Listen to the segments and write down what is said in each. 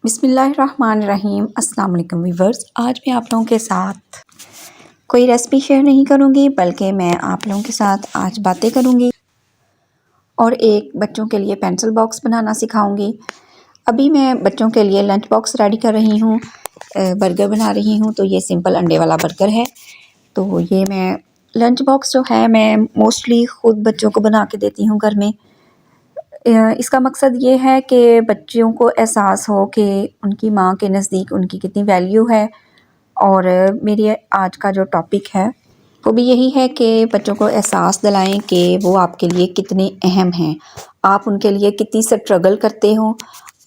बिस्मिल्लाहिर्रहमानिर्रहीम। अस्सलाम वालेकुम व्यूअर्स। आज मैं आप लोगों के साथ कोई रेसिपी शेयर नहीं करूंगी, बल्कि मैं आप लोगों के साथ आज बातें करूंगी और एक बच्चों के लिए पेंसिल बॉक्स बनाना सिखाऊंगी। अभी मैं बच्चों के लिए लंच बॉक्स रेडी कर रही हूँ, बर्गर बना रही हूँ। तो ये सिंपल अंडे वाला बर्गर है। तो ये मैं लंच बॉक्स जो है मैं मोस्टली ख़ुद बच्चों को बना के देती हूँ घर में। इसका मकसद ये है कि बच्चों को एहसास हो कि उनकी माँ के नज़दीक उनकी कितनी वैल्यू है। और मेरी आज का जो टॉपिक है वो भी यही है कि बच्चों को एहसास दिलाएं कि वो आपके लिए कितने अहम हैं, आप उनके लिए कितनी स्ट्रगल करते हो,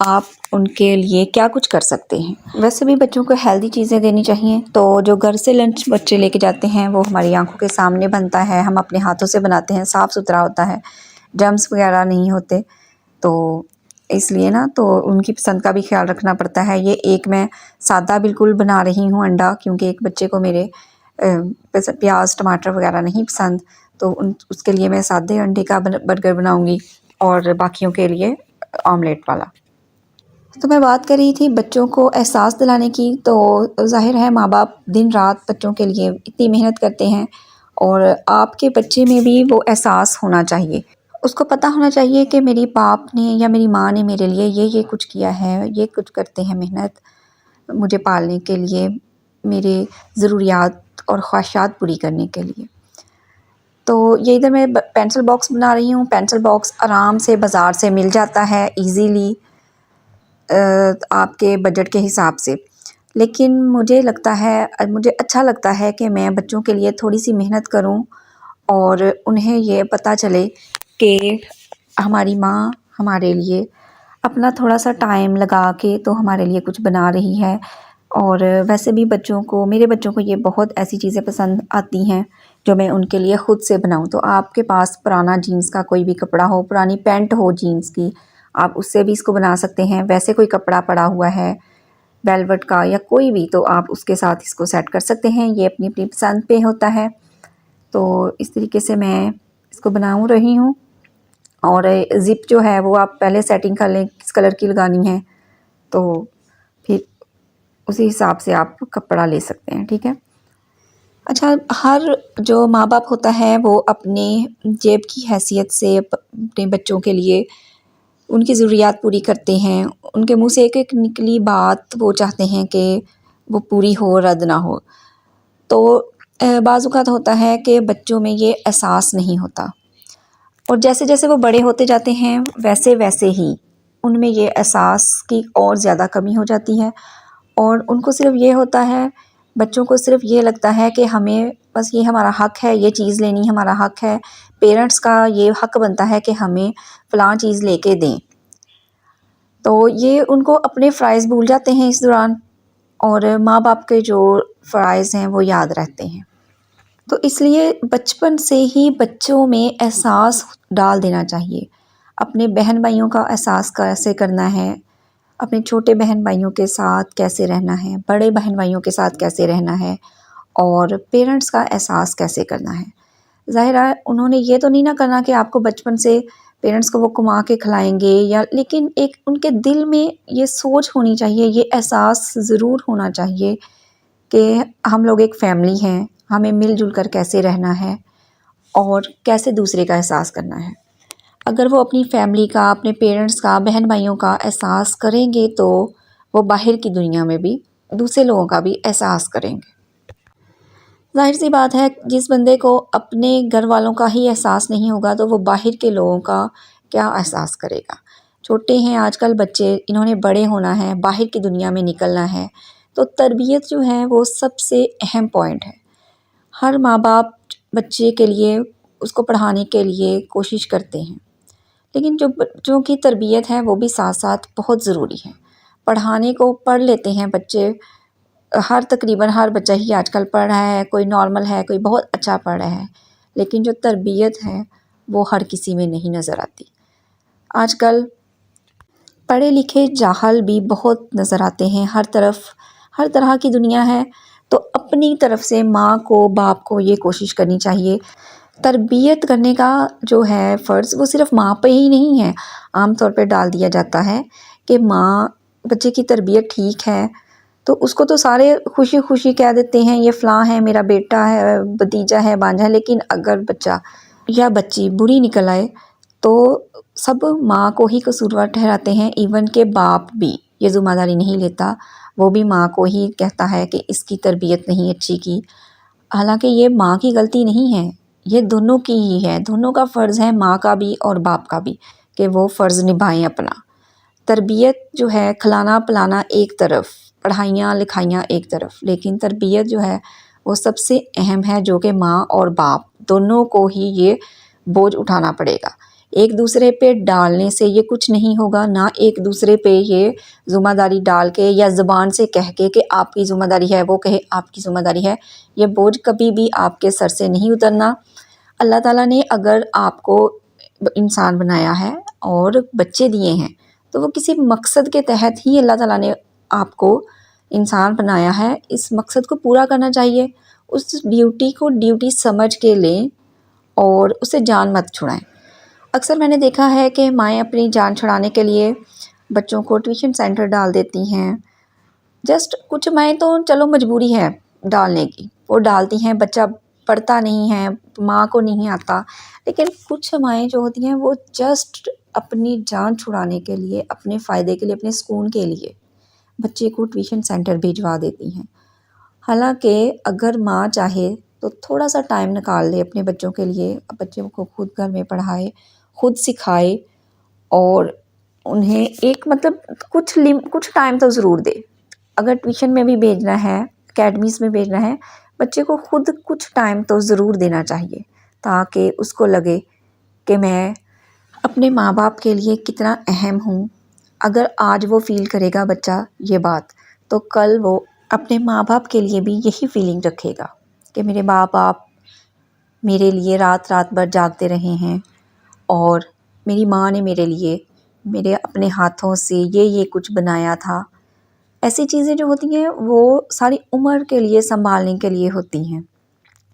आप उनके लिए क्या कुछ कर सकते हैं। वैसे भी बच्चों को हेल्दी चीज़ें देनी चाहिए। तो जो घर से लंच बच्चे लेके जाते हैं वो हमारी आंखों के सामने बनता है, हम अपने हाथों से बनाते हैं, साफ़ सुथरा होता है, जर्म्स वगैरह नहीं होते। तो इसलिए ना तो उनकी पसंद का भी ख्याल रखना पड़ता है। ये एक मैं सादा बिल्कुल बना रही हूँ अंडा, क्योंकि एक बच्चे को मेरे प्याज टमाटर वगैरह नहीं पसंद। तो उसके लिए मैं सादे अंडे का बर्गर बनाऊंगी और बाकियों के लिए ऑमलेट वाला। तो मैं बात कर रही थी बच्चों को एहसास दिलाने की। तो ज़ाहिर है माँ बाप दिन रात बच्चों के लिए इतनी मेहनत करते हैं और आपके बच्चे में भी वो एहसास होना चाहिए। उसको पता होना चाहिए कि मेरी बाप ने या मेरी माँ ने मेरे लिए ये कुछ किया है, ये कुछ करते हैं मेहनत मुझे पालने के लिए, मेरे ज़रूरियात और ख्वाहिशात पूरी करने के लिए। तो ये इधर मैं पेंसिल बॉक्स बना रही हूँ। पेंसिल बॉक्स आराम से बाज़ार से मिल जाता है इजीली आपके बजट के हिसाब से। लेकिन मुझे अच्छा लगता है कि मैं बच्चों के लिए थोड़ी सी मेहनत करूँ और उन्हें ये पता चले कि हमारी माँ हमारे लिए अपना थोड़ा सा टाइम लगा के तो हमारे लिए कुछ बना रही है। और वैसे भी मेरे बच्चों को ये बहुत ऐसी चीज़ें पसंद आती हैं जो मैं उनके लिए ख़ुद से बनाऊं। तो आपके पास पुराना जीन्स का कोई भी कपड़ा हो, पुरानी पैंट हो जीन्स की, आप उससे भी इसको बना सकते हैं। वैसे कोई कपड़ा पड़ा हुआ है वेलवेट का या कोई भी, तो आप उसके साथ इसको सेट कर सकते हैं। ये अपनी अपनी पसंद पे होता है। तो इस तरीके से मैं इसको बना रही हूँ। और ज़िप जो है वो आप पहले सेटिंग कर लें किस कलर की लगानी है, तो फिर उसी हिसाब से आप कपड़ा ले सकते हैं। ठीक है। अच्छा, हर जो माँ बाप होता है वो अपने जेब की हैसियत से अपने बच्चों के लिए उनकी ज़रूरियात पूरी करते हैं। उनके मुंह से एक एक निकली बात वो चाहते हैं कि वो पूरी हो, रद्द ना हो। तो बाज़ औक़ात होता है कि बच्चों में ये एहसास नहीं होता और जैसे जैसे वो बड़े होते जाते हैं वैसे वैसे ही उनमें ये एहसास की और ज़्यादा कमी हो जाती है। और उनको सिर्फ़ ये होता है, बच्चों को सिर्फ़ ये लगता है कि हमें बस ये हमारा हक़ है, ये चीज़ लेनी हमारा हक़ है, पेरेंट्स का ये हक़ बनता है कि हमें फ़लाँ चीज़ लेके दें। तो ये उनको अपने फ़राइज़ भूल जाते हैं इस दौरान और माँ बाप के जो फ़राइज़ हैं वो याद रहते हैं। तो इसलिए बचपन से ही बच्चों में एहसास डाल देना चाहिए। अपने बहन भाइयों का एहसास कैसे करना है, अपने छोटे बहन भाइयों के साथ कैसे रहना है, बड़े बहन भाइयों के साथ कैसे रहना है और पेरेंट्स का एहसास कैसे करना है। ज़ाहिर है उन्होंने ये तो नहीं ना करना कि आपको बचपन से पेरेंट्स को वो घुमा के खिलाएंगे या, लेकिन एक उनके दिल में ये सोच होनी चाहिए, ये एहसास ज़रूर होना चाहिए कि हम लोग एक फ़ैमिली हैं, हमें मिलजुल कर कैसे रहना है और कैसे दूसरे का एहसास करना है। अगर वो अपनी फ़ैमिली का, अपने पेरेंट्स का, बहन भाइयों का एहसास करेंगे तो वो बाहर की दुनिया में भी दूसरे लोगों का भी एहसास करेंगे। ज़ाहिर सी बात है जिस बंदे को अपने घर वालों का ही एहसास नहीं होगा तो वो बाहर के लोगों का क्या एहसास करेगा। छोटे हैं आजकल बच्चे, इन्होंने बड़े होना है, बाहर की दुनिया में निकलना है। तो तरबियत जो है वो सबसे अहम पॉइंट है। हर माँ बाप बच्चे के लिए उसको पढ़ाने के लिए कोशिश करते हैं, लेकिन जो बच्चों की तरबियत है वो भी साथ साथ बहुत ज़रूरी है। पढ़ाने को पढ़ लेते हैं बच्चे, तकरीबन हर बच्चा ही आजकल पढ़ रहा है, कोई नॉर्मल है, कोई बहुत अच्छा पढ़ रहा है, लेकिन जो तरबियत है वो हर किसी में नहीं नज़र आती। आजकल पढ़े लिखे जाहल भी बहुत नज़र आते हैं हर तरफ, हर तरह की दुनिया है। तो अपनी तरफ से माँ को, बाप को ये कोशिश करनी चाहिए। तरबियत करने का जो है फ़र्ज़ वो सिर्फ़ माँ पे ही नहीं है। आम तौर पे डाल दिया जाता है कि माँ बच्चे की तरबियत ठीक है तो उसको तो सारे खुशी खुशी कह देते हैं ये फ़लाँ है, मेरा बेटा है, भतीजा है, भांजा है। लेकिन अगर बच्चा या बच्ची बुरी निकल आए तो सब माँ को ही कसूरवार ठहराते हैं। इवन के बाप भी ये ज़िम्मेदारी नहीं लेता, वो भी माँ को ही कहता है कि इसकी तरबियत नहीं अच्छी की। हालांकि ये माँ की गलती नहीं है, ये दोनों की ही है। दोनों का फ़र्ज़ है, माँ का भी और बाप का भी, कि वो फ़र्ज़ निभाएं अपना। तरबियत जो है, खिलाना पिलाना एक तरफ, पढ़ाइयाँ लिखाइयाँ एक तरफ, लेकिन तरबियत जो है वो सबसे अहम है, जो कि माँ और बाप दोनों को ही ये बोझ उठाना पड़ेगा। एक दूसरे पे डालने से ये कुछ नहीं होगा, ना एक दूसरे पे ये ज़िम्मेदारी डाल के या ज़ुबान से कह के कि आपकी ज़िम्मेदारी है, वो कहे आपकी ज़िम्मेदारी है। ये बोझ कभी भी आपके सर से नहीं उतरना। अल्लाह ताला ने अगर आपको इंसान बनाया है और बच्चे दिए हैं तो वो किसी मकसद के तहत ही अल्लाह ताला ने आपको इंसान बनाया है। इस मकसद को पूरा करना चाहिए। उस ड्यूटी को ड्यूटी समझ के लें और उससे जान मत छुड़ाएं। अक्सर मैंने देखा है कि माएँ अपनी जान छुड़ाने के लिए बच्चों को ट्यूशन सेंटर डाल देती हैं। जस्ट कुछ माएँ तो चलो मजबूरी है डालने की, वो डालती हैं, बच्चा पढ़ता नहीं है, माँ को नहीं आता। लेकिन कुछ माएँ जो होती हैं वो जस्ट अपनी जान छुड़ाने के लिए, अपने फ़ायदे के लिए, अपने सुकून के लिए बच्चे को ट्यूशन सेंटर भिजवा देती हैं। हालांकि अगर माँ चाहे तो थोड़ा सा टाइम निकाल ले अपने बच्चों के लिए, बच्चों को खुद घर में पढ़ाए, खुद सिखाए और उन्हें एक मतलब कुछ टाइम तो ज़रूर दे। अगर ट्यूशन में भी भेजना है, अकेडमीज़ में भेजना है, बच्चे को खुद कुछ टाइम तो ज़रूर देना चाहिए, ताकि उसको लगे कि मैं अपने माँ बाप के लिए कितना अहम हूँ। अगर आज वो फ़ील करेगा बच्चा ये बात, तो कल वो अपने माँ बाप के लिए भी यही फीलिंग रखेगा कि मेरे माँ बाप मेरे लिए रात रात भर जागते रहे हैं और मेरी माँ ने मेरे लिए मेरे अपने हाथों से ये कुछ बनाया था। ऐसी चीज़ें जो होती हैं वो सारी उम्र के लिए संभालने के लिए होती हैं।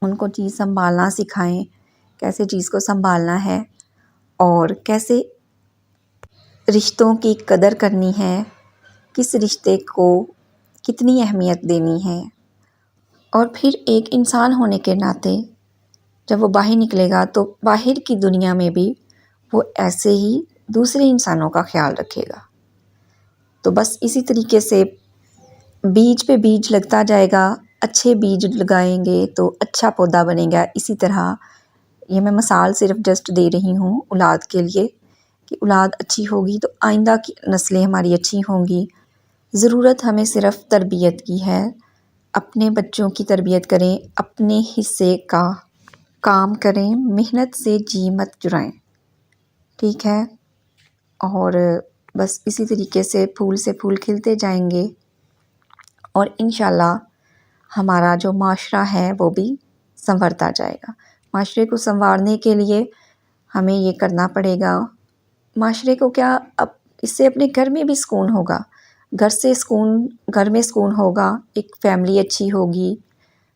उनको चीज़ संभालना सिखाएं, कैसे चीज़ को संभालना है और कैसे रिश्तों की कदर करनी है, किस रिश्ते को कितनी अहमियत देनी है। और फिर एक इंसान होने के नाते जब वो बाहर निकलेगा तो बाहर की दुनिया में भी वो ऐसे ही दूसरे इंसानों का ख्याल रखेगा। तो बस इसी तरीके से बीज पे बीज लगता जाएगा। अच्छे बीज लगाएंगे तो अच्छा पौधा बनेगा। इसी तरह ये मैं मिसाल सिर्फ जस्ट दे रही हूँ औलाद के लिए कि औलाद अच्छी होगी तो आइंदा की नस्लें हमारी अच्छी होंगी। ज़रूरत हमें सिर्फ तरबियत की है। अपने बच्चों की तरबियत करें, अपने हिस्से का काम करें, मेहनत से जी मत चुराएं, ठीक है। और बस इसी तरीके से फूल खिलते जाएंगे और इंशाल्लाह हमारा जो माशरा है वो भी संवरता जाएगा। माशरे को संवारने के लिए हमें ये करना पड़ेगा। माशरे को क्या, अब इससे अपने घर में भी सुकून होगा, घर में सुकून होगा, एक फैमिली अच्छी होगी,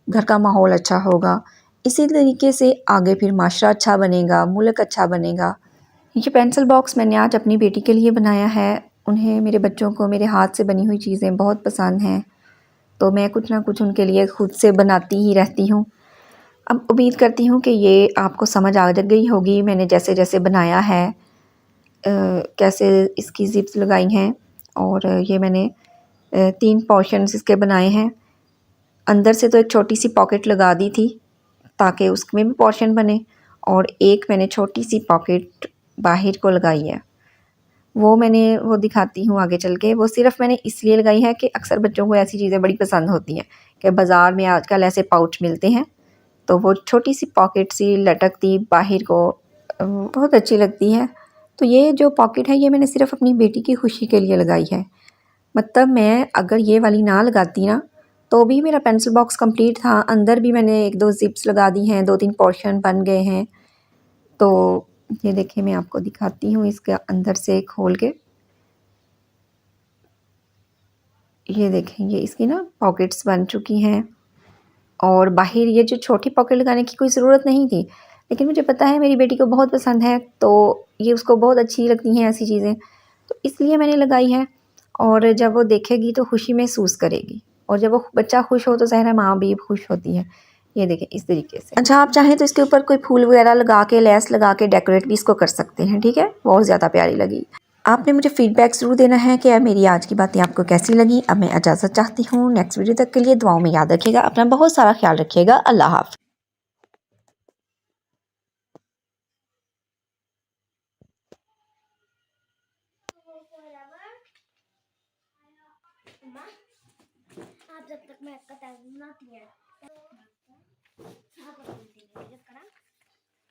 घर का माहौल अच्छा होगा। इसी तरीके से आगे फिर माशरा अच्छा बनेगा, मुल्क अच्छा बनेगा। ये पेंसिल बॉक्स मैंने आज अपनी बेटी के लिए बनाया है। उन्हें, मेरे बच्चों को मेरे हाथ से बनी हुई चीज़ें बहुत पसंद हैं, तो मैं कुछ ना कुछ उनके लिए खुद से बनाती ही रहती हूँ। अब उम्मीद करती हूँ कि ये आपको समझ आ गई होगी मैंने जैसे जैसे बनाया है, कैसे इसकी ज़िप्स लगाई हैं। और ये मैंने 3 पोर्शंस इसके बनाए हैं। अंदर से तो एक छोटी सी पॉकेट लगा दी थी ताकि उसमें भी पोर्शन बने, और एक मैंने छोटी सी पॉकेट बाहर को लगाई है। वो दिखाती हूँ आगे चल के। वो सिर्फ़ मैंने इसलिए लगाई है कि अक्सर बच्चों को ऐसी चीज़ें बड़ी पसंद होती हैं कि बाज़ार में आजकल ऐसे पाउच मिलते हैं, तो वो छोटी सी पॉकेट सी लटकती बाहर को बहुत अच्छी लगती है। तो ये जो पॉकेट है ये मैंने सिर्फ़ अपनी बेटी की खुशी के लिए लगाई है। मतलब मैं अगर ये वाली ना लगाती ना तो भी मेरा पेंसिल बॉक्स कंप्लीट था। अंदर भी मैंने 1-2 ज़िप्स लगा दी हैं, 2-3 पोर्शन बन गए हैं। तो ये देखिए मैं आपको दिखाती हूँ इसके अंदर से खोल के। ये देखें, ये इसकी ना पॉकेट्स बन चुकी हैं और बाहर ये जो छोटी पॉकेट लगाने की कोई ज़रूरत नहीं थी, लेकिन मुझे पता है मेरी बेटी को बहुत पसंद है, तो ये उसको बहुत अच्छी लगती हैं ऐसी चीज़ें, तो इसलिए मैंने लगाई है। और जब वो देखेगी तो खुशी महसूस करेगी, और जब वो बच्चा खुश हो तो ज़ाहिर है माँ भी खुश होती है। ये देखें इस तरीके से। अच्छा, आप चाहें तो इसके ऊपर कोई फूल वगैरह लगा के, लेस लगा के डेकोरेट भी इसको कर सकते हैं। ठीक है, बहुत ज़्यादा प्यारी लगी। आपने मुझे फीडबैक ज़रूर देना है कि मेरी आज की बातें आपको कैसी लगी। अब मैं इजाज़त चाहती हूँ, नेक्स्ट वीडियो तक के लिए दुआओं में याद रखिएगा, अपना बहुत सारा ख्याल रखिएगा। अल्लाह हाफ़िज़। आप जब तक मैं बनाती है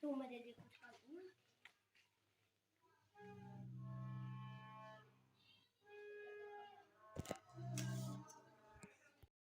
तू मुझे देखो